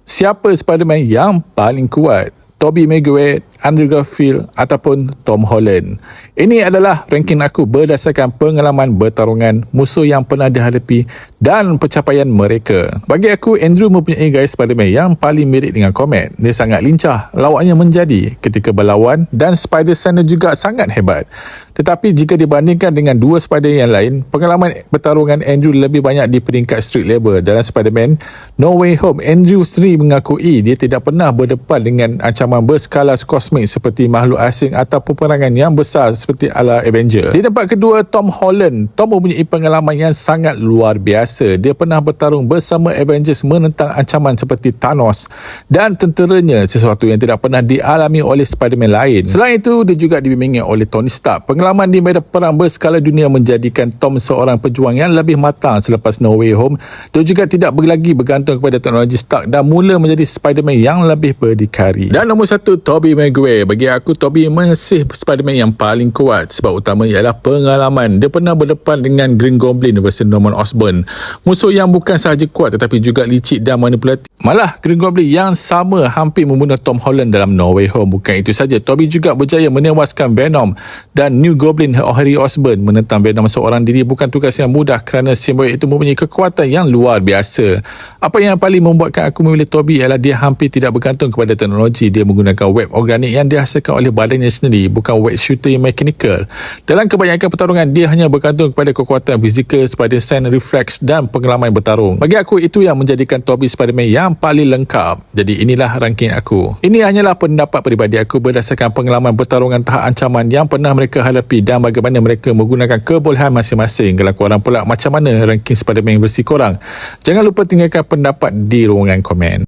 Siapa Spiderman yang paling kuat? Tobey Maguire, Andrew Garfield ataupun Tom Holland? Ini adalah ranking aku berdasarkan pengalaman bertarungan, musuh yang pernah dihadapi dan pencapaian mereka. Bagi aku, Andrew mempunyai gaya Spiderman yang paling mirip dengan Comet. Dia sangat lincah, lawaknya menjadi ketika berlawan, dan Spider-Sense juga sangat hebat. Tetapi jika dibandingkan dengan dua Spider yang lain, pengalaman bertarungan Andrew lebih banyak di peringkat street level. Dalam Spider-Man No Way Home, Andrew sendiri mengakui dia tidak pernah berdepan dengan ancaman berskala kosmik seperti makhluk asing atau peperangan yang besar seperti ala Avenger. Di tempat kedua, Tom Holland. Tom mempunyai pengalaman yang sangat luar biasa. Dia pernah bertarung bersama Avengers menentang ancaman seperti Thanos dan tenteranya, sesuatu yang tidak pernah dialami oleh Spider-Man lain. Selain itu, dia juga dibimbingi oleh Tony Stark. Pengalaman di medan perang berskala dunia menjadikan Tom seorang pejuang yang lebih matang selepas No Way Home. Dia juga tidak lagi bergantung kepada teknologi Stark dan mula menjadi Spider-Man yang lebih berdikari. Dan nombor satu, Tobey Maguire. Bagi aku, Tobey masih Spider-Man yang paling kuat. Sebab utama ialah pengalaman. Dia pernah berdepan dengan Green Goblin versus Norman Osborn. Musuh yang bukan sahaja kuat tetapi juga licik dan manipulatif. Malah Green Goblin yang sama hampir membunuh Tom Holland dalam No Way Home. Bukan itu saja, Tobey juga berjaya menewaskan Venom dan New Goblin Harry Osborn. Menentang Venom seorang diri bukan tugas yang mudah kerana simbiote itu mempunyai kekuatan yang luar biasa. Apa yang paling membuatkan aku memilih Tobey ialah dia hampir tidak bergantung kepada teknologi. Dia menggunakan web organik yang dihasilkan oleh badannya sendiri, bukan web shooter yang mechanical. Dalam kebanyakan pertarungan, dia hanya bergantung kepada kekuatan fizikal, Spider-Sense, refleks dan pengalaman bertarung. Bagi aku, itu yang menjadikan Tobey Spider-Man yang paling lengkap. Jadi inilah ranking aku. Ini hanyalah pendapat peribadi aku berdasarkan pengalaman bertarungan tahap ancaman yang pernah mereka hadapi dan bagaimana mereka menggunakan kebolehan masing-masing. Kalau korang pula macam mana ranking Spider-Man versi korang? Jangan lupa tinggalkan pendapat di ruangan komen.